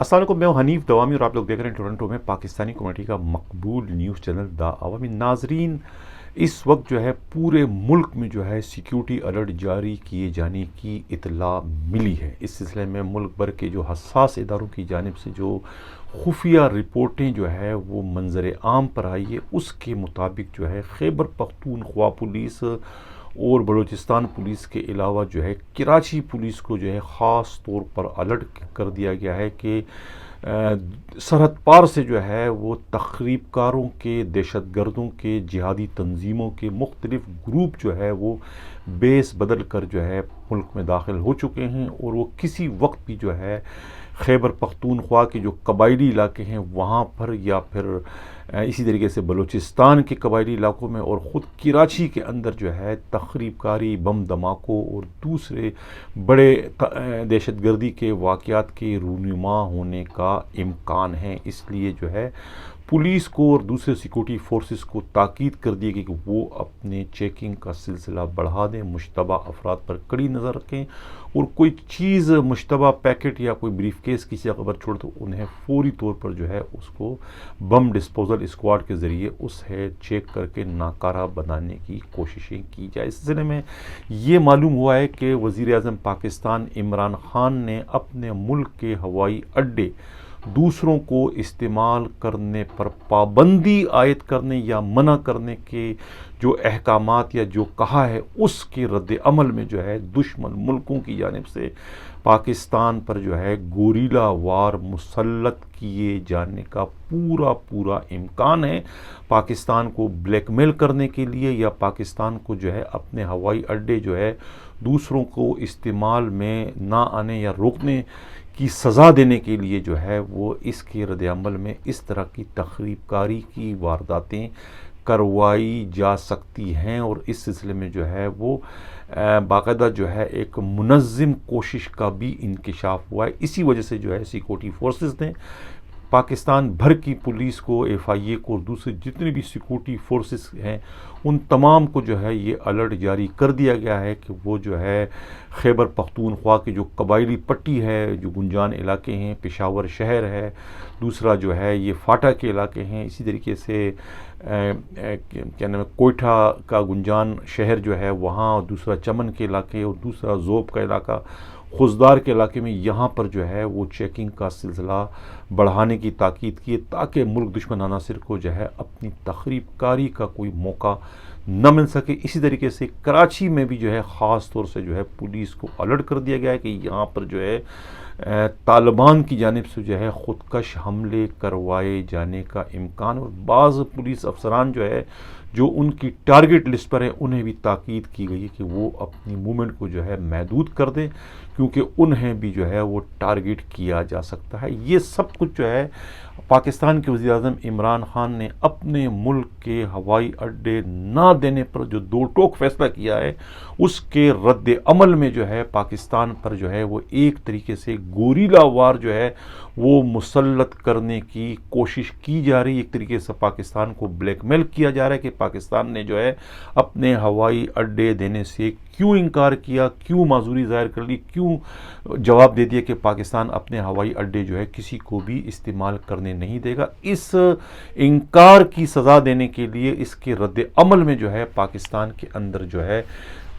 السلام علیکم، میں ہوں حنیف دوامی اور آپ لوگ دیکھ رہے ہیں ٹورنٹو میں پاکستانی کمیونٹی کا مقبول نیوز چینل دا عوامی. ناظرین، اس وقت جو ہے پورے ملک میں جو ہے سیکیورٹی الرٹ جاری کیے جانے کی اطلاع ملی ہے. اس سلسلے میں ملک بھر کے جو حساس اداروں کی جانب سے جو خفیہ رپورٹیں جو ہے وہ منظر عام پر آئی ہے، اس کے مطابق جو ہے خیبر پختونخوا پولیس اور بلوچستان پولیس کے علاوہ جو ہے کراچی پولیس کو جو ہے خاص طور پر الرٹ کر دیا گیا ہے کہ سرحد پار سے جو ہے وہ تخریب کاروں کے، دہشت گردوں کے، جہادی تنظیموں کے مختلف گروپ جو ہے وہ بیس بدل کر جو ہے ملک میں داخل ہو چکے ہیں، اور وہ کسی وقت بھی جو ہے خیبر پختونخوا کے جو قبائلی علاقے ہیں وہاں پر، یا پھر اسی طریقے سے بلوچستان کے قبائلی علاقوں میں اور خود کراچی کے اندر جو ہے تخریب کاری، بم دھماکوں اور دوسرے بڑے دہشت گردی کے واقعات کے رونما ہونے کا امکان ہے. اس لیے جو ہے پولیس کو اور دوسرے سیکورٹی فورسز کو تاکید کر دی گئی کہ وہ اپنے چیکنگ کا سلسلہ بڑھا دیں، مشتبہ افراد پر کڑی نظر رکھیں، اور کوئی چیز مشتبہ پیکٹ یا کوئی بریف کیس کسی خبر چھوڑ تو انہیں فوری طور پر جو ہے اس کو بم ڈسپوزل اسکواڈ کے ذریعے اس ہے چیک کر کے ناکارہ بنانے کی کوششیں کی جائے. اس سلسلے میں یہ معلوم ہوا ہے کہ وزیر اعظم پاکستان عمران خان نے اپنے ملک کے ہوائی اڈے دوسروں کو استعمال کرنے پر پابندی عائد کرنے یا منع کرنے کے جو احکامات یا جو کہا ہے، اس کے رد عمل میں جو ہے دشمن ملکوں کی جانب سے پاکستان پر جو ہے گوریلا وار مسلط کیے جانے کا پورا امکان ہے. پاکستان کو بلیک میل کرنے کے لیے یا پاکستان کو جو ہے اپنے ہوائی اڈے جو ہے دوسروں کو استعمال میں نہ آنے یا روکنے کی سزا دینے کے لیے جو ہے وہ اس کے رد عمل میں اس طرح کی تخریب کاری کی وارداتیں کروائی جا سکتی ہیں. اور اس سلسلے میں جو ہے وہ باقاعدہ جو ہے ایک منظم کوشش کا بھی انکشاف ہوا ہے. اسی وجہ سے جو ہے سیکورٹی فورسز نے پاکستان بھر کی پولیس کو، ایف آئی اے کو اور دوسرے جتنے بھی سیکورٹی فورسز ہیں ان تمام کو جو ہے یہ الرٹ جاری کر دیا گیا ہے کہ وہ جو ہے خیبر پختونخوا کی جو قبائلی پٹی ہے، جو گنجان علاقے ہیں، پشاور شہر ہے، دوسرا جو ہے یہ فاٹا کے علاقے ہیں، اسی طریقے سے کیا نام ہے کوئٹہ کا گنجان شہر جو ہے وہاں، اور دوسرا چمن کے علاقے، اور دوسرا زوب کا علاقہ، خوزدار کے علاقے میں، یہاں پر جو ہے وہ چیکنگ کا سلسلہ بڑھانے کی تاکید کی تاکہ ملک دشمن عناصر کو جو ہے اپنی تخریب کاری کا کوئی موقع نہ مل سکے. اسی طریقے سے کراچی میں بھی جو ہے خاص طور سے جو ہے پولیس کو الرٹ کر دیا گیا ہے کہ یہاں پر جو ہے طالبان کی جانب سے جو ہے خودکش حملے کروائے جانے کا امکان، اور بعض پولیس افسران جو ہے جو ان کی ٹارگٹ لسٹ پر ہیں انہیں بھی تاکید کی گئی ہے کہ وہ اپنی موومنٹ کو جو ہے محدود کر دیں، کیونکہ انہیں بھی جو ہے وہ ٹارگٹ کیا جا سکتا ہے. یہ سب کچھ جو ہے پاکستان کے وزیر اعظم عمران خان نے اپنے ملک کے ہوائی اڈے نہ دینے پر جو دو ٹوک فیصلہ کیا ہے، اس کے رد عمل میں جو ہے پاکستان پر جو ہے وہ ایک طریقے سے گوریلا وار جو ہے وہ مسلط کرنے کی کوشش کی جا رہی ہے. ایک طریقے سے پاکستان کو بلیک میل کیا جا رہا ہے کہ پاکستان نے جو ہے اپنے ہوائی اڈے دینے سے کیوں انکار کیا، کیوں معذوری ظاہر کر لی، کیوں جواب دے دیا کہ پاکستان اپنے ہوائی اڈے جو ہے کسی کو بھی استعمال کرنے نہیں دے گا. اس انکار کی سزا دینے کے لیے اس کے رد عمل میں جو ہے پاکستان کے اندر جو ہے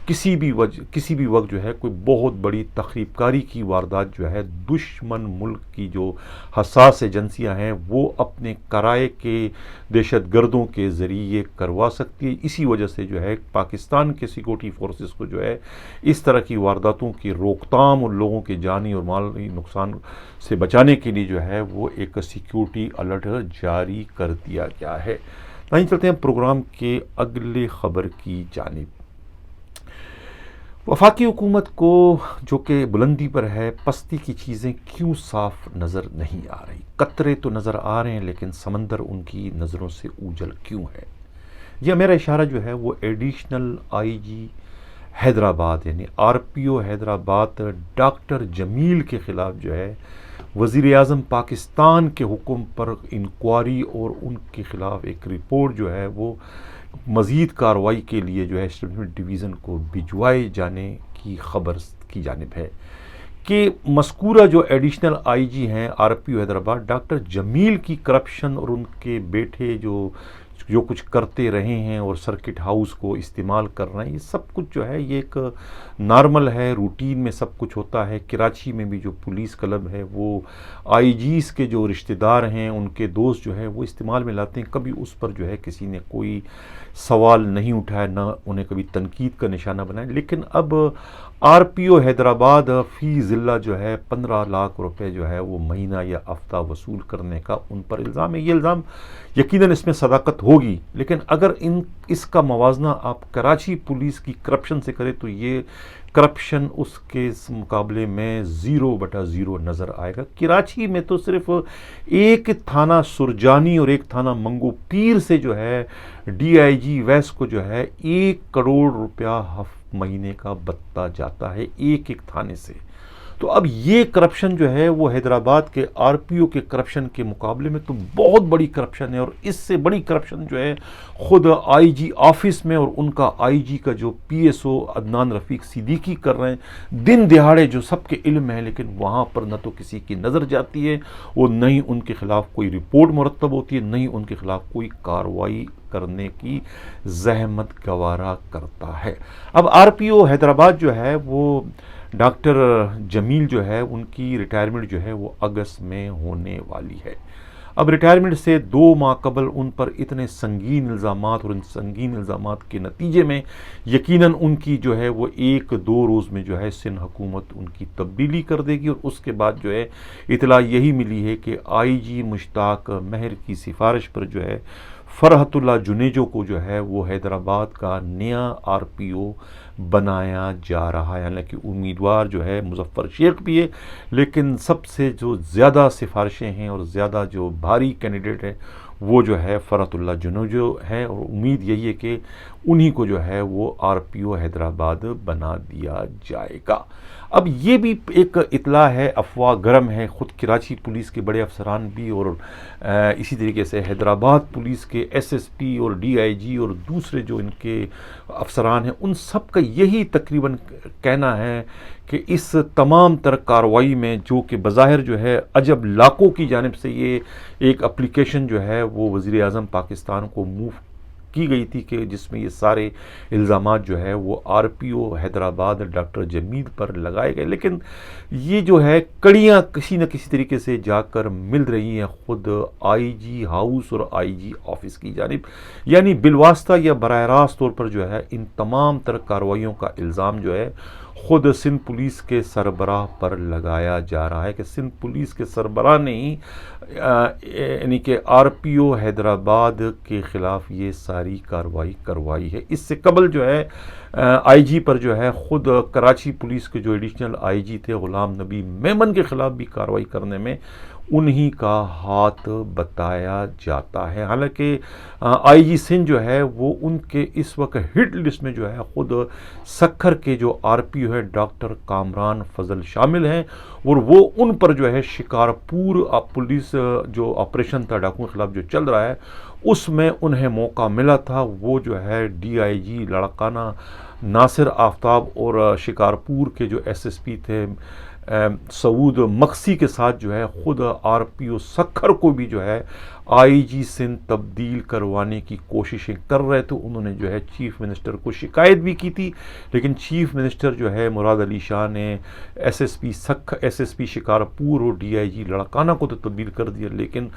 کسی بھی وقت جو ہے کوئی بہت بڑی تخریب کاری کی واردات جو ہے دشمن ملک کی جو حساس ایجنسیاں ہیں وہ اپنے کرائے کے دہشت گردوں کے ذریعے کروا سکتی ہے. اسی وجہ سے جو ہے پاکستان کے سیکورٹی فورسز کو جو ہے اس طرح کی وارداتوں کی روک تھام اور لوگوں کے جانی اور مالی نقصان سے بچانے کے لیے جو ہے وہ ایک سیکورٹی الرٹ جاری کر دیا گیا ہے. نہیں چلتے ہیں پروگرام کے اگلے خبر کی جانب. وفاقی حکومت کو جو کہ بلندی پر ہے، پستی کی چیزیں کیوں صاف نظر نہیں آ رہی؟ قطرے تو نظر آ رہے ہیں لیکن سمندر ان کی نظروں سے اوجھل کیوں ہے؟ یہ میرا اشارہ جو ہے وہ ایڈیشنل آئی جی حیدرآباد یعنی آر پی او حیدرآباد ڈاکٹر جمیل کے خلاف جو ہے وزیر اعظم پاکستان کے حکم پر انکوائری اور ان کے خلاف ایک رپورٹ جو ہے وہ مزید کارروائی کے لیے جو ہے اسٹیٹمنٹ ڈویژن کو بھجوائے جانے کی خبر کی جانب ہے کہ مذکورہ جو ایڈیشنل آئی جی ہیں آر پی او حیدرآباد ڈاکٹر جمیل کی کرپشن اور ان کے بیٹے جو کچھ کرتے رہے ہیں اور سرکٹ ہاؤس کو استعمال کر رہے ہیں، یہ سب کچھ جو ہے یہ ایک نارمل ہے، روٹین میں سب کچھ ہوتا ہے۔ کراچی میں بھی جو پولیس کلب ہے وہ آئی جیز کے جو رشتہ دار ہیں ان کے دوست جو ہے وہ استعمال میں لاتے ہیں، کبھی اس پر جو ہے کسی نے کوئی سوال نہیں اٹھایا، نہ انہیں کبھی تنقید کا نشانہ بنایا۔ لیکن اب آر پی او حیدرآباد فی ضلع جو ہے 15 لاکھ روپے جو ہے وہ مہینہ یا ہفتہ وصول کرنے کا ان پر الزام ہے۔ یہ الزام یقیناً اس میں صداقت ہوگی، لیکن اگر اس کا موازنہ آپ کراچی پولیس کی کرپشن سے کریں تو یہ کرپشن اس کے مقابلے میں 0/0 نظر آئے گا۔ کراچی میں تو صرف ایک تھانہ سرجانی اور ایک تھانہ منگو پیر سے جو ہے ڈی آئی جی ویس کو جو ہے 1 کروڑ روپیہ مہینے کا بتتا جاتا ہے ایک تھانے سے۔ تو اب یہ کرپشن جو ہے وہ حیدرآباد کے آر پی او کے کرپشن کے مقابلے میں تو بہت بڑی کرپشن ہے، اور اس سے بڑی کرپشن جو ہے خود آئی جی آفس میں اور ان کا آئی جی کا جو پی ایس او عدنان رفیق صدیقی کر رہے ہیں دن دہاڑے، جو سب کے علم ہے، لیکن وہاں پر نہ تو کسی کی نظر جاتی ہے اور نہ ہی ان کے خلاف کوئی رپورٹ مرتب ہوتی ہے، نہ ہی ان کے خلاف کوئی کارروائی کرنے کی زحمت گوارا کرتا ہے۔ اب آر پی او حیدرآباد جو ہے وہ ڈاکٹر جمیل جو ہے ان کی ریٹائرمنٹ جو ہے وہ اگست میں ہونے والی ہے۔ اب ریٹائرمنٹ سے 2 ماہ قبل ان پر اتنے سنگین الزامات، اور ان سنگین الزامات کے نتیجے میں یقیناً ان کی جو ہے وہ 1-2 روز میں جو ہے سندھ حکومت ان کی تبدیلی کر دے گی، اور اس کے بعد جو ہے اطلاع یہی ملی ہے کہ آئی جی مشتاق مہر کی سفارش پر جو ہے فرحت اللہ جنیجو کو جو ہے وہ حیدرآباد کا نیا آر پی او بنایا جا رہا ہے۔ حالانکہ امیدوار جو ہے مظفر شیخ بھی ہے، لیکن سب سے جو زیادہ سفارشیں ہیں اور زیادہ جو بھاری کینڈیڈیٹ ہے وہ جو ہے فرحت اللہ جنیجو ہے، اور امید یہی ہے کہ انہی کو جو ہے وہ آر پی او حیدرآباد بنا دیا جائے گا۔ اب یہ بھی ایک اطلاع ہے، افواہ گرم ہے، خود کراچی پولیس کے بڑے افسران بھی اور اسی طریقے سے حیدرآباد پولیس کے ایس ایس پی اور ڈی آئی جی اور دوسرے جو ان کے افسران ہیں ان سب کا یہی تقریباً کہنا ہے کہ اس تمام تر کارروائی میں جو کہ بظاہر جو ہے عجب لاکھوں کی جانب سے یہ ایک اپلیکیشن جو ہے وہ وزیر اعظم پاکستان کو موو کی گئی تھی کہ جس میں یہ سارے الزامات جو ہے وہ آر پی او حیدرآباد ڈاکٹر جمیل پر لگائے گئے، لیکن یہ جو ہے کڑیاں کسی نہ کسی طریقے سے جا کر مل رہی ہیں خود آئی جی ہاؤس اور آئی جی آفس کی جانب، یعنی بالواسطہ یا براہ راست طور پر جو ہے ان تمام تر کارروائیوں کا الزام جو ہے خود سندھ پولیس کے سربراہ پر لگایا جا رہا ہے کہ سندھ پولیس کے سربراہ نے ہی یعنی کہ آر پی او حیدرآباد کے خلاف یہ ساری کارروائی کروائی ہے۔ اس سے قبل جو ہے آئی جی پر جو ہے خود کراچی پولیس کے جو ایڈیشنل آئی جی تھے غلام نبی میمن کے خلاف بھی کارروائی کرنے میں انہی کا ہاتھ بتایا جاتا ہے۔ حالانکہ آئی جی سندھ جو ہے وہ ان کے اس وقت ہٹ لسٹ میں جو ہے خود سکھر کے جو آر پی او ہے ڈاکٹر کامران فضل شامل ہیں، اور وہ ان پر جو ہے شکارپور پولیس جو آپریشن تھا ڈاکوؤں کے خلاف جو چل رہا ہے اس میں انہیں موقع ملا تھا، وہ جو ہے ڈی آئی جی لاڑکانہ ناصر آفتاب اور شکارپور کے جو ایس ایس پی تھے سعود مقصی کے ساتھ جو ہے خود آر پی او سکھر کو بھی جو ہے آئی جی سندھ تبدیل کروانے کی کوششیں کر رہے تھے۔ انہوں نے جو ہے چیف منسٹر کو شکایت بھی کی تھی، لیکن چیف منسٹر جو ہے مراد علی شاہ نے ایس ایس پی شکارپور اور ڈی آئی جی لاڑکانہ کو تو تبدیل کر دیا، لیکن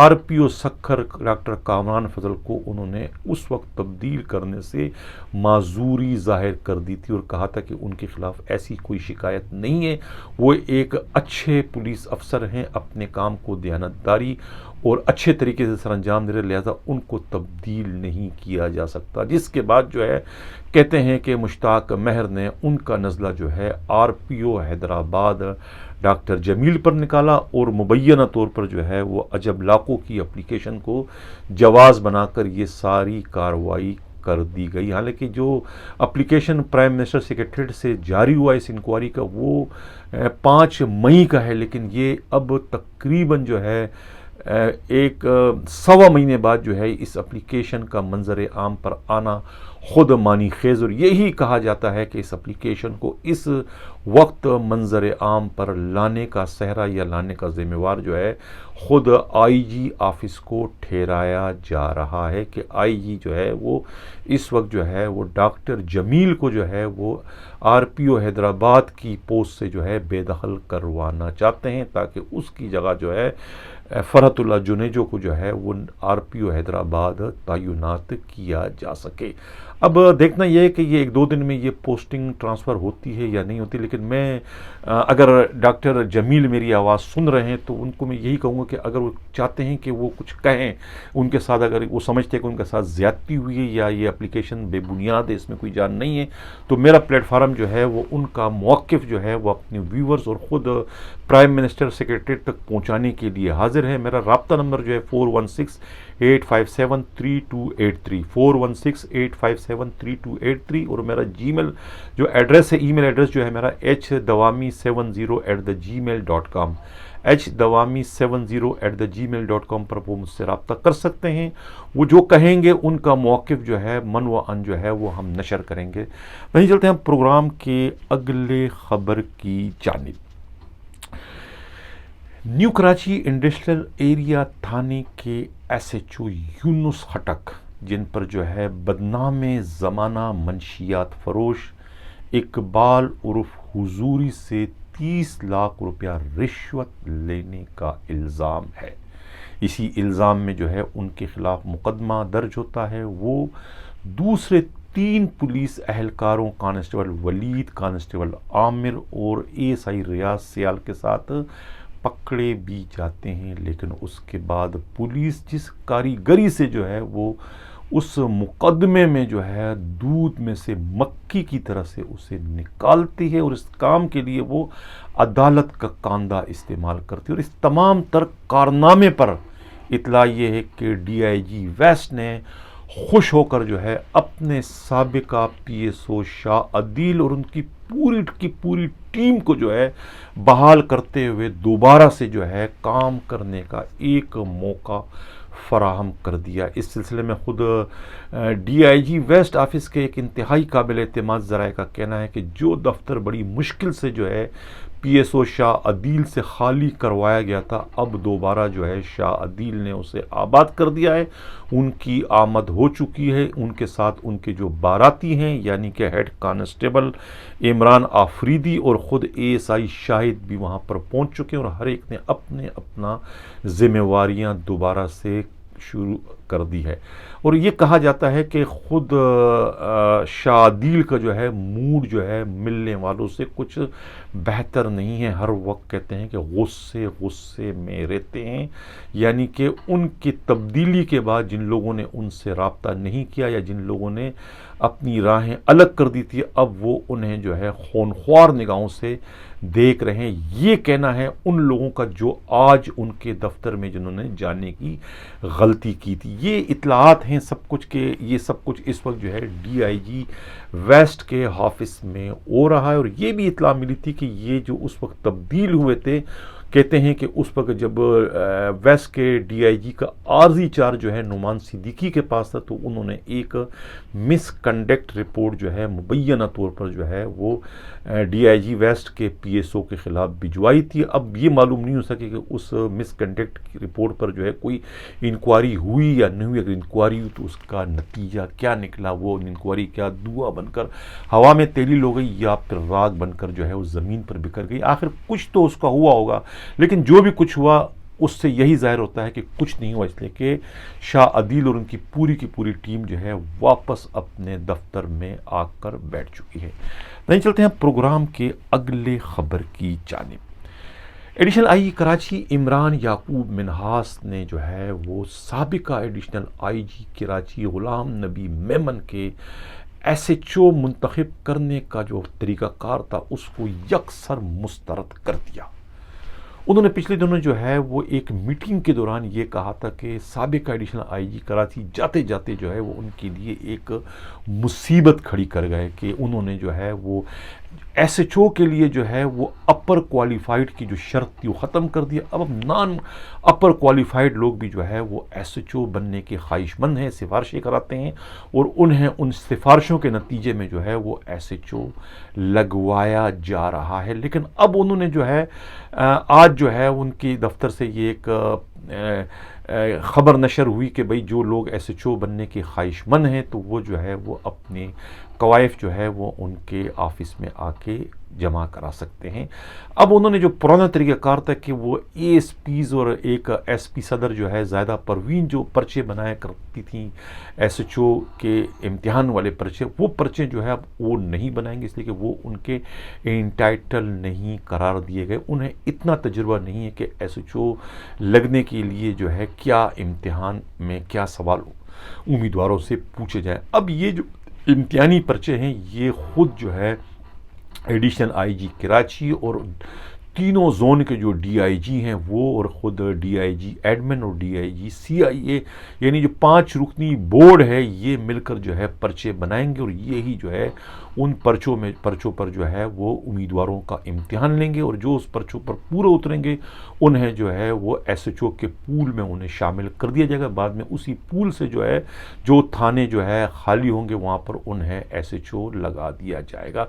آر پی او سکھر ڈاکٹر کامران فضل کو انہوں نے اس وقت تبدیل کرنے سے معذوری ظاہر کر دی تھی اور کہا تھا کہ ان کے خلاف ایسی کوئی شکایت نہیں ہے، وہ ایک اچھے پولیس افسر ہیں، اپنے کام کو دیانتداری اور اچھے طریقے سے سر انجام دے رہے، لہذا ان کو تبدیل نہیں کیا جا سکتا۔ جس کے بعد جو ہے کہتے ہیں کہ مشتاق مہر نے ان کا نزلہ جو ہے آر پی او حیدرآباد ڈاکٹر جمیل پر نکالا اور مبینہ طور پر جو ہے وہ عجب لاکھوں کی اپلیکیشن کو جواز بنا کر یہ ساری کارروائی کر دی گئی۔ حالانکہ جو اپلیکیشن پرائم منسٹر سیکریٹریٹ سے جاری ہوا اس انکوائری کا وہ 5 مئی کا ہے، لیکن یہ اب تقریباً جو ہے 1 سوا مہینے بعد جو ہے اس اپلیکیشن کا منظر عام پر آنا خود مانی خیز، اور یہی کہا جاتا ہے کہ اس اپلیکیشن کو اس وقت منظر عام پر لانے کا صحرا یا لانے کا ذمہ وار جو ہے خود آئی جی آفس کو ٹھہرایا جا رہا ہے، کہ آئی جی جو ہے وہ اس وقت جو ہے وہ ڈاکٹر جمیل کو جو ہے وہ آر پی او حیدرآباد کی پوسٹ سے جو ہے بے دخل کروانا چاہتے ہیں، تاکہ اس کی جگہ جو ہے فرحت اللہ جنیجو کو جو ہے وہ آر پی او حیدرآباد تعینات کیا جا سکے۔ اب دیکھنا یہ ہے کہ یہ ایک دو دن میں یہ پوسٹنگ ٹرانسفر ہوتی ہے یا نہیں ہوتی، لیکن میں اگر ڈاکٹر جمیل میری آواز سن رہے ہیں تو ان کو میں یہی کہوں گا کہ اگر وہ چاہتے ہیں کہ وہ کچھ کہیں ان کے ساتھ، اگر وہ سمجھتے ہیں کہ ان کے ساتھ زیادتی ہوئی ہے یا یہ اپلیکیشن بے بنیاد ہے، اس میں کوئی جان نہیں ہے، تو میرا پلیٹ فارم جو ہے وہ ان کا موقف جو ہے وہ اپنے ویورز اور خود پرائم منسٹر سیکریٹریٹ تک پہنچانے کے لیے حاضر ہے۔ میرا رابطہ نمبر جو ہے 4168573283 4168573283، اور میرا جی میل جو ایڈریس ہے، ای میل ایڈریس جو ہے میرا hdawami70@gmail.com hdawami70@gmail.com پر وہ مجھ سے رابطہ کر سکتے ہیں۔ وہ جو کہیں گے ان کا موقف جو ہے من و ان جو ہے وہ ہم نشر کریں گے۔ وہیں چلتے ہیں پروگرام کے اگلے خبر کی جانب۔ نیو کراچی انڈسٹریل ایریا تھانے کے ایس ایچ او یونس ہٹک، جن پر جو ہے بدنام زمانہ منشیات فروش اقبال عرف حضوری سے 30 لاکھ روپیہ رشوت لینے کا الزام ہے، اسی الزام میں جو ہے ان کے خلاف مقدمہ درج ہوتا ہے۔ وہ دوسرے 3 پولیس اہلکاروں کانسٹیبل ولید، کانسٹیبل عامر اور اے ایس آئی ریاض سیال کے ساتھ پکڑے بھی جاتے ہیں، لیکن اس کے بعد پولیس جس کاریگری سے جو ہے وہ اس مقدمے میں جو ہے دودھ میں سے مکھی کی طرح سے اسے نکالتی ہے، اور اس کام کے لیے وہ عدالت کا کاندھا استعمال کرتی ہے۔ اور اس تمام تر کارنامے پر اطلاع یہ ہے کہ ڈی آئی جی ویسٹ نے خوش ہو کر جو ہے اپنے سابقہ پی ایس او شاہ عدیل اور ان کی پوری ٹیم کو جو ہے بحال کرتے ہوئے دوبارہ سے جو ہے کام کرنے کا ایک موقع فراہم کر دیا۔ اس سلسلے میں خود D I G west office کے ایک انتہائی قابل اعتماد ذرائع کا کہنا ہے کہ جو دفتر بڑی مشکل سے جو ہے پی ایس او شاہ عدیل سے خالی کروایا گیا تھا، اب دوبارہ جو ہے شاہ عدیل نے اسے آباد کر دیا ہے، ان کی آمد ہو چکی ہے، ان کے ساتھ ان کے جو باراتی ہیں یعنی کہ ہیڈ کانسٹیبل عمران آفریدی اور خود اے ایس آئی شاہد بھی وہاں پر پہنچ چکے ہیں، اور ہر ایک نے اپنا ذمہ واریاں دوبارہ سے شروع کر دی ہے۔ اور یہ کہا جاتا ہے کہ خود شاہ عدیل کا جو ہے موڈ جو ہے ملنے والوں سے کچھ بہتر نہیں ہے، ہر وقت کہتے ہیں کہ غصے میں رہتے ہیں، یعنی کہ ان کی تبدیلی کے بعد جن لوگوں نے ان سے رابطہ نہیں کیا یا جن لوگوں نے اپنی راہیں الگ کر دی تھی، اب وہ انہیں جو ہے خونخوار نگاہوں سے دیکھ رہے ہیں۔ یہ کہنا ہے ان لوگوں کا جو آج ان کے دفتر میں جنہوں نے جانے کی غلطی کی تھی۔ یہ اطلاعات ہیں سب کچھ کہ یہ سب کچھ اس وقت جو ہے ڈی آئی جی ویسٹ کے آفس میں ہو رہا ہے، اور یہ بھی اطلاع ملی تھی کہ یہ جو اس وقت تبدیل ہوئے تھے، کہتے ہیں کہ اس وقت جب ویسٹ کے ڈی آئی جی کا عارضی چارج جو ہے نعمان صدیقی کے پاس تھا، تو انہوں نے ایک مس کنڈکٹ رپورٹ جو ہے مبینہ طور پر جو ہے وہ ڈی آئی جی ویسٹ کے پی ایس او کے خلاف بھجوائی تھی۔ اب یہ معلوم نہیں ہو سکے کہ اس مس کنڈکٹ کی رپورٹ پر جو ہے کوئی انکوائری ہوئی یا نہیں ہوئی، اگر انکوائری ہوئی تو اس کا نتیجہ کیا نکلا، وہ انکوائری کیا دھواں بن کر ہوا میں تیلیل ہو گئی یا پھر راگ بن کر جو ہے اس زمین پر بکھر گئی۔ آخر کچھ تو اس کا ہوا ہوگا، لیکن جو بھی کچھ ہوا اس سے یہی ظاہر ہوتا ہے کہ کچھ نہیں ہوا، اس لیے کہ شاہ عدیل اور ان کی پوری ٹیم جو ہے واپس اپنے دفتر میں آ کر بیٹھ چکی ہے۔ نہیں چلتے ہیں پروگرام کے اگلے خبر کی جانب۔ ایڈیشنل آئی جی کراچی عمران یعقوب منہاس نے جو ہے وہ سابقہ ایڈیشنل آئی جی کراچی غلام نبی میمن کے ایس ایچ او منتخب کرنے کا جو طریقہ کار تھا اس کو یکسر مسترد کر دیا۔ انہوں نے پچھلے دنوں جو ہے وہ ایک میٹنگ کے دوران یہ کہا تھا کہ سابقہ ایڈیشنل آئی جی کراچی جاتے جاتے جو ہے وہ ان کے لیے ایک مصیبت کھڑی کر گئے، کہ انہوں نے جو ہے وہ ایس ایچ او کے لیے جو ہے وہ اپر کوالیفائڈ کی جو شرط تھی وہ ختم کر دیا. اب نان اپر کوالیفائڈ لوگ بھی جو ہے وہ ایس ایچ او بننے کے خواہش مند ہیں, سفارشیں کراتے ہیں, اور انہیں ان سفارشوں کے نتیجے میں جو ہے وہ ایس ایچ او لگوایا جا رہا ہے. لیکن اب انہوں نے جو ہے آج جو ہے ان کی دفتر سے یہ ایک خبر نشر ہوئی کہ بھئی جو لوگ ایس ایچ او بننے کے خواہش مند ہیں تو وہ جو ہے وہ اپنے کوائف جو ہے وہ ان کے آفس میں آ کے جمع کرا سکتے ہیں. اب انہوں نے جو پرانا طریقہ کار تھا کہ وہ اے ایس پیز اور ایک ایس پی صدر جو ہے زائدہ پروین جو پرچے بنایا کرتی تھیں ایس ایچ او کے امتحان والے پرچے, وہ پرچے جو ہے اب وہ نہیں بنائیں گے, اس لیے کہ وہ ان کے انٹائٹل نہیں قرار دیے گئے. انہیں اتنا تجربہ نہیں ہے کہ ایس ایچ او لگنے کے لیے جو ہے کیا امتحان میں کیا سوال امیدواروں سے پوچھے جائیں. اب یہ جو امتحانی پرچے ہیں یہ خود جو ہے ایڈیشنل آئی جی کراچی اور تینوں زون کے جو ڈی آئی جی ہیں وہ, اور خود ڈی آئی جی ایڈمن اور ڈی آئی جی سی آئی اے, یعنی جو 5 رکنی بورڈ ہے, یہ مل کر جو ہے پرچے بنائیں گے, اور یہی جو ہے ان پرچوں پر جو ہے وہ امیدواروں کا امتحان لیں گے, اور جو اس پرچوں پر پورے اتریں گے انہیں جو ہے وہ ایس ایچ او کے پول میں انہیں شامل کر دیا جائے گا. بعد میں اسی پول سے جو ہے جو تھانے جو ہے خالی ہوں گے وہاں پر انہیں ایس ایچ او لگا دیا جائے گا.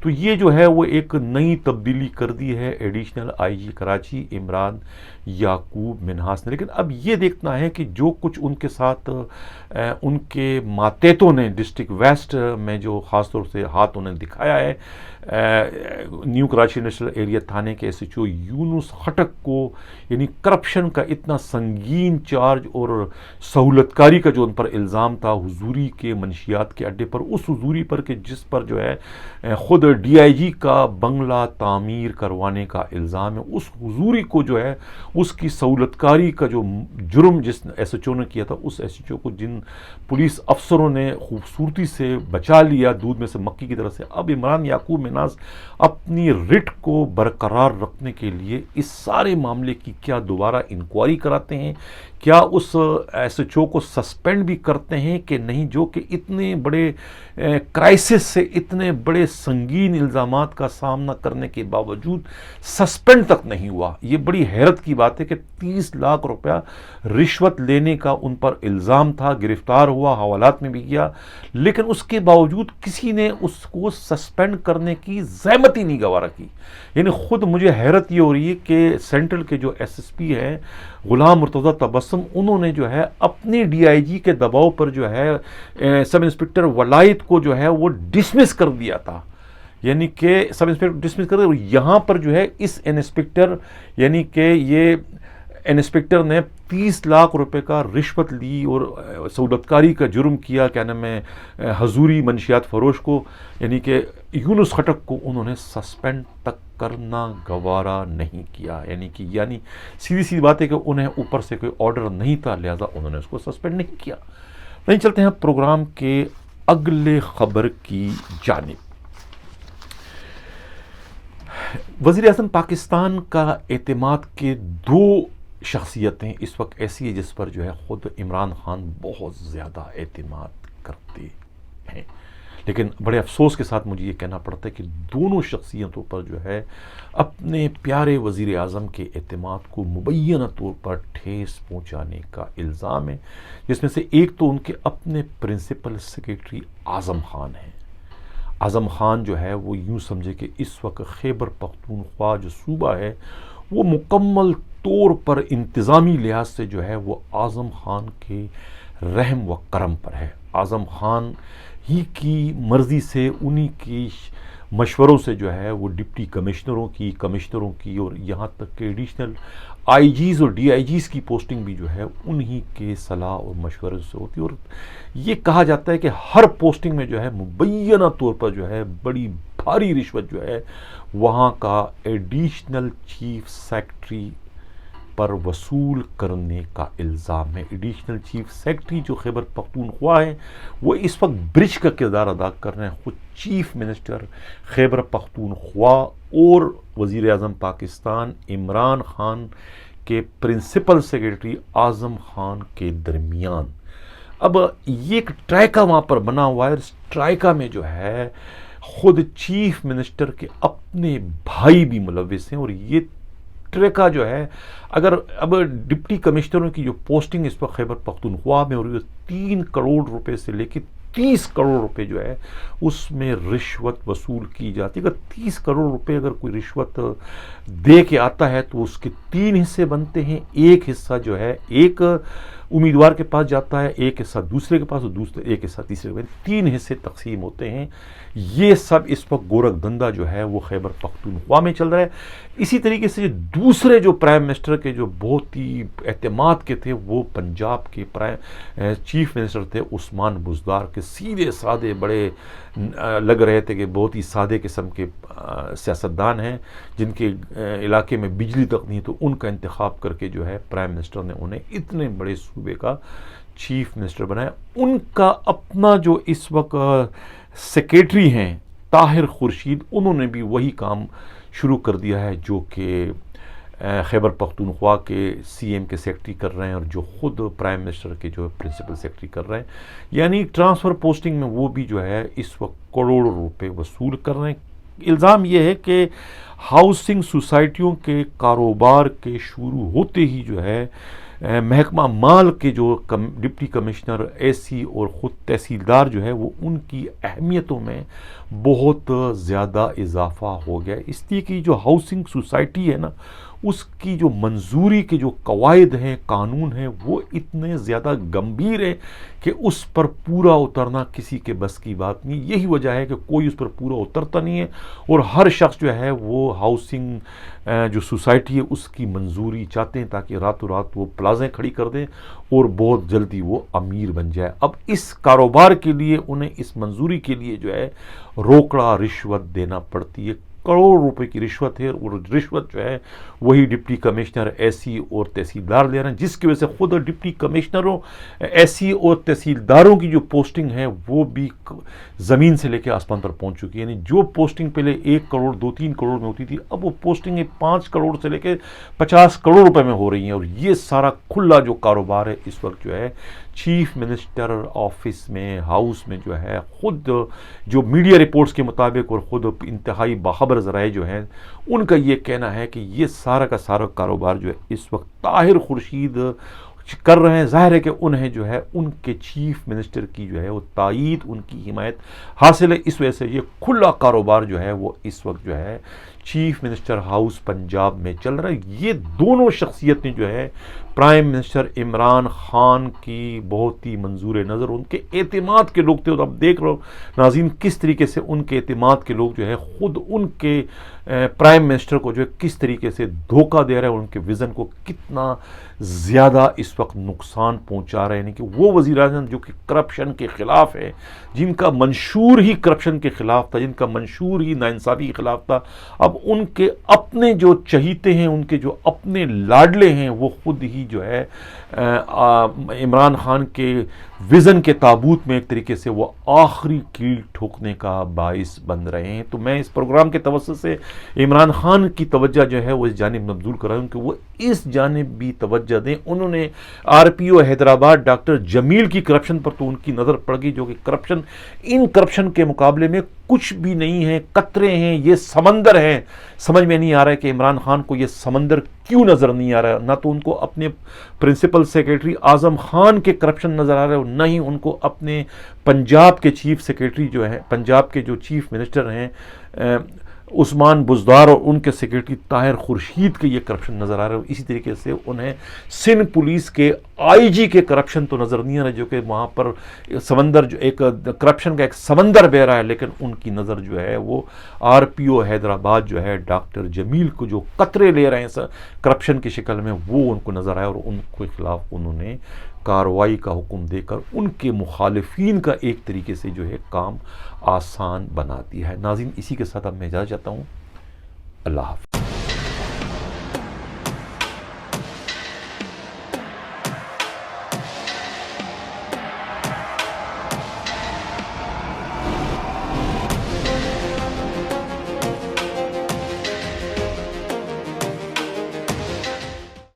تو یہ جو ہے وہ ایک نئی تبدیلی کر دی ہے ایڈیشنل آئی جی کراچی عمران یعقوب منہاس نے. لیکن اب یہ دیکھنا ہے کہ جو کچھ ان کے ساتھ ان کے ماتحتوں نے ڈسٹرکٹ ویسٹ میں جو خاص طور سے ہاتھ انہیں دکھایا ہے, نیو کراچی نیشنل ایریا تھانے کے ایس ایچ او یونس خٹک کو, یعنی کرپشن کا اتنا سنگین چارج اور سہولت کاری کا جو ان پر الزام تھا حضوری کے منشیات کے اڈے پر, اس حضوری پر کہ جس پر جو ہے خود ڈی آئی جی کا بنگلہ تعمیر کروانے کا الزام ہے, اس حضوری کو جو ہے اس کی سہولت کاری کا جو جرم جس ایس ایچ او نے کیا تھا, اس ایس ایچ او کو جن پولیس افسروں نے خوبصورتی سے بچا لیا دودھ میں سے مکھی کی طرح سے, اب عمران یعقوب منہاس اپنی رٹ کو برقرار رکھنے کے لیے اس سارے معاملے کی کیا دوبارہ انکوائری کراتے ہیں, کیا اس ایس ایچ او کو سسپینڈ بھی کرتے ہیں کہ نہیں, جو کہ اتنے بڑے کرائسس سے اتنے بڑے سنگین الزامات کا سامنا کرنے کے باوجود سسپینڈ تک نہیں ہوا. یہ بڑی حیرت کی بات ہے کہ 30 لاکھ روپیہ رشوت لینے کا ان پر الزام تھا, گرفتار ہوا, حوالات میں بھی گیا, لیکن اس کے باوجود کسی نے اس کو سسپینڈ کرنے کی زحمت ہی نہیں گوارا کی. یعنی خود مجھے حیرت یہ ہو رہی ہے کہ سینٹرل کے جو ایس ایس پی ہیں غلام مرتضیٰ تبسم, انہوں نے جو ہے اپنے ڈی آئی جی کے دباؤ پر جو ہے سب انسپکٹر ولائد کو جو ہے وہ ڈسمس کر دیا تھا, یعنی کہ سب انسپکٹر ڈسمس کر دیا, اور یہاں پر جو ہے اس انسپکٹر یعنی کہ یہ انسپکٹر نے 30 لاکھ روپے کا رشوت لی اور سہولت کاری کا جرم کیا, کیا نام ہے حضوری منشیات فروش کو, یعنی کہ یونس خٹک کو انہوں نے سسپینڈ تک کرنا گوارا نہیں کیا. یعنی سیدھی سی بات ہے کہ انہیں اوپر سے کوئی آرڈر نہیں تھا, لہذا انہوں نے اس کو سسپینڈ نہیں کیا. نہیں, چلتے ہیں پروگرام کے اگلے خبر کی جانب. وزیر اعظم پاکستان کا اعتماد کے 2 شخصیتیں اس وقت ایسی ہے جس پر جو ہے خود عمران خان بہت زیادہ اعتماد کرتے ہیں, لیکن بڑے افسوس کے ساتھ مجھے یہ کہنا پڑتا ہے کہ دونوں شخصیتوں پر جو ہے اپنے پیارے وزیر اعظم کے اعتماد کو مبینہ طور پر ٹھیس پہنچانے کا الزام ہے, جس میں سے ایک تو ان کے اپنے پرنسپل سیکریٹری اعظم خان ہیں. اعظم خان جو ہے وہ یوں سمجھے کہ اس وقت خیبر پختونخوا جو صوبہ ہے وہ مکمل طور پر انتظامی لحاظ سے جو ہے وہ اعظم خان کے رحم و کرم پر ہے. اعظم خان ہی کی مرضی سے, انہی کی مشوروں سے جو ہے وہ ڈپٹی کمشنروں کی اور یہاں تک کہ ایڈیشنل آئی جیز اور ڈی آئی جیز کی پوسٹنگ بھی جو ہے انہی کے صلاح اور مشورے سے ہوتی ہے. اور یہ کہا جاتا ہے کہ ہر پوسٹنگ میں جو ہے مبینہ طور پر جو ہے بڑی بھاری رشوت جو ہے وہاں کا ایڈیشنل چیف سیکرٹری پر وصول کرنے کا الزام ہے. ایڈیشنل چیف سیکرٹری جو خیبر پختونخوا ہے وہ اس وقت برج کا کردار ادا کر رہے ہیں. خود چیف منسٹر خیبر پختونخوا اور وزیر اعظم پاکستان عمران خان کے پرنسپل سیکرٹری اعظم خان کے درمیان اب یہ ایک ٹرائکا وہاں پر بنا ہوا ہے. اس ٹرائکا میں جو ہے خود چیف منسٹر کے اپنے بھائی بھی ملوث ہیں، اور یہ ٹریکا جو ہے، اگر اب ڈپٹی کمشنروں کی جو پوسٹنگ اس وقت خیبر پختونخوا میں ہو رہی ہے 3 کروڑ روپے سے لے کے 30 کروڑ روپے جو ہے اس میں رشوت وصول کی جاتی ہے۔ اگر 30 کروڑ روپے اگر کوئی رشوت دے کے آتا ہے تو اس کے 3 حصے بنتے ہیں، ایک حصہ جو ہے ایک امیدوار کے پاس جاتا ہے، ایک حصہ دوسرے کے پاس، اور دوسرے ایک حصہ تیسرے کے پاس، 3 حصے تقسیم ہوتے ہیں۔ یہ سب اس وقت گورکھ دھندا جو ہے وہ خیبر پختونخوا میں چل رہا ہے۔ اسی طریقے سے دوسرے جو پرائم منسٹر کے جو بہت ہی اعتماد کے تھے وہ پنجاب کے چیف منسٹر تھے عثمان بزدار کے، سیدھے سادے بڑے لگ رہے تھے کہ بہت ہی سادے قسم کے سیاستدان ہیں، جن کے علاقے میں بجلی تک نہیں، تو ان کا انتخاب کر کے جو ہے پرائم منسٹر نے انہیں اتنے بڑے صوبے کا چیف منسٹر بنایا۔ ان کا اپنا جو اس وقت سیکریٹری ہیں طاہر خورشید، انہوں نے بھی وہی کام شروع کر دیا ہے جو کہ خیبر پختونخوا کے سی ایم کے سیکرٹری کر رہے ہیں، اور جو خود پرائم منسٹر کے جو پرنسپل سیکرٹری کر رہے ہیں، یعنی ٹرانسفر پوسٹنگ میں وہ بھی جو ہے اس وقت کروڑوں روپے وصول کر رہے ہیں۔ الزام یہ ہے کہ ہاؤسنگ سوسائٹیوں کے کاروبار کے شروع ہوتے ہی جو ہے محکمہ مال کے جو ڈپٹی کمشنر، اے سی اور خود تحصیلدار جو ہے وہ ان کی اہمیتوں میں بہت زیادہ اضافہ ہو گیا۔ اس لیے کہ جو ہاؤسنگ سوسائٹی ہے نا، اس کی جو منظوری کے جو قواعد ہیں، قانون ہیں، وہ اتنے زیادہ گمبھیر ہیں کہ اس پر پورا اترنا کسی کے بس کی بات نہیں۔ یہی وجہ ہے کہ کوئی اس پر پورا اترتا نہیں ہے، اور ہر شخص جو ہے وہ ہاؤسنگ جو سوسائٹی ہے اس کی منظوری چاہتے ہیں تاکہ راتوں رات وہ پلازیں کھڑی کر دیں اور بہت جلدی وہ امیر بن جائے۔ اب اس کاروبار کے لیے انہیں اس منظوری کے لیے جو ہے روکڑا رشوت دینا پڑتی ہے، کروڑ روپے کی رشوت ہے، اور رشوت جو ہے وہی ڈپٹی کمشنر، اے سی اور تحصیلدار لے رہے ہیں، جس کی وجہ سے خود ڈپٹی کمشنروں، اے سی اور تحصیلداروں کی جو پوسٹنگ ہے وہ بھی زمین سے لے کے آسمان پر پہنچ چکی ہے۔ یعنی جو پوسٹنگ پہلے 1 کروڑ 2-3 کروڑ میں ہوتی تھی، اب وہ پوسٹنگیں 5 کروڑ سے لے کے 50 کروڑ روپے میں ہو رہی ہیں، اور یہ سارا کھلا جو کاروبار ہے اس وقت جو ہے چیف منسٹر آفس میں، ہاؤس میں جو ہے، خود جو میڈیا رپورٹس کے مطابق اور خود انتہائی باخبر ذرائع جو ہیں ان کا یہ کہنا ہے کہ یہ سارا کا سارا کاروبار جو ہے اس وقت طاہر خورشید کر رہے ہیں۔ ظاہر ہے کہ انہیں جو ہے ان کے چیف منسٹر کی جو ہے وہ تائید، ان کی حمایت حاصل ہے، اس وجہ سے یہ کھلا کاروبار جو ہے وہ اس وقت جو ہے چیف منسٹر ہاؤس پنجاب میں چل رہا ہے۔ یہ دونوں شخصیتیں جو ہے پرائم منسٹر عمران خان کی بہت ہی منظور نظر، ان کے اعتماد کے لوگ تھے، اور اب دیکھ رہو ناظرین کس طریقے سے ان کے اعتماد کے لوگ جو ہے خود ان کے پرائم منسٹر کو جو ہے کس طریقے سے دھوکہ دے رہے ہیں، اور ان کے وژن کو کتنا زیادہ اس وقت نقصان پہنچا رہے ہیں۔ یعنی کہ وہ وزیر اعظم جو کہ کرپشن کے خلاف ہے، جن کا منشور ہی کرپشن کے خلاف تھا، جن کا منشور ہی ناانصافی کے خلاف تھا، اب ان کے اپنے جو چہیتے ہیں، ان کے جو اپنے لاڈلے ہیں، وہ خود ہی جو ہے عمران خان کے وژن کے تابوت میں ایک طریقے سے وہ آخری کیل ٹھوکنے کا باعث بن رہے ہیں۔ تو میں اس پروگرام کے توسط سے عمران خان کی توجہ جو ہے وہ اس جانب مبذول کر رہا ہوں کہ وہ اس جانب بھی توجہ دیں۔ انہوں نے آر پی او حیدرآباد ڈاکٹر جمیل کی کرپشن پر تو ان کی نظر پڑ گئی، جو کہ کرپشن ان کرپشن کے مقابلے میں کچھ بھی نہیں ہے، قطرے ہیں، یہ سمندر ہے۔ سمجھ میں نہیں آ رہا ہے کہ عمران خان کو یہ سمندر کیوں نظر نہیں آ رہا ہے۔ نہ تو ان کو اپنے پرنسپل سیکریٹری اعظم خان کے کرپشن نظر آ رہا ہے، اور نہ ہی ان کو اپنے پنجاب کے چیف سیکریٹری جو ہیں، پنجاب کے جو چیف منسٹر ہیں عثمان بزدار، اور ان کے سیکریٹری طاہر خورشید کے یہ کرپشن نظر آ رہا ہے۔ اسی طریقے سے انہیں سندھ پولیس کے آئی جی کے کرپشن تو نظر نہیں آ رہا، جو کہ وہاں پر سمندر جو ایک کرپشن کا ایک سمندر بہ رہا ہے، لیکن ان کی نظر جو ہے وہ آر پی او حیدرآباد جو ہے ڈاکٹر جمیل کو جو قطرے لے رہے ہیں کرپشن کی شکل میں، وہ ان کو نظر آیا، اور ان کے خلاف انہوں نے کارروائی کا حکم دے کر ان کے مخالفین کا ایک طریقے سے جو ہے کام آسان بنا دیا ہے۔ ناظرین اسی کے ساتھ اب میں اجازت چاہتا ہوں، اللہ حافظ۔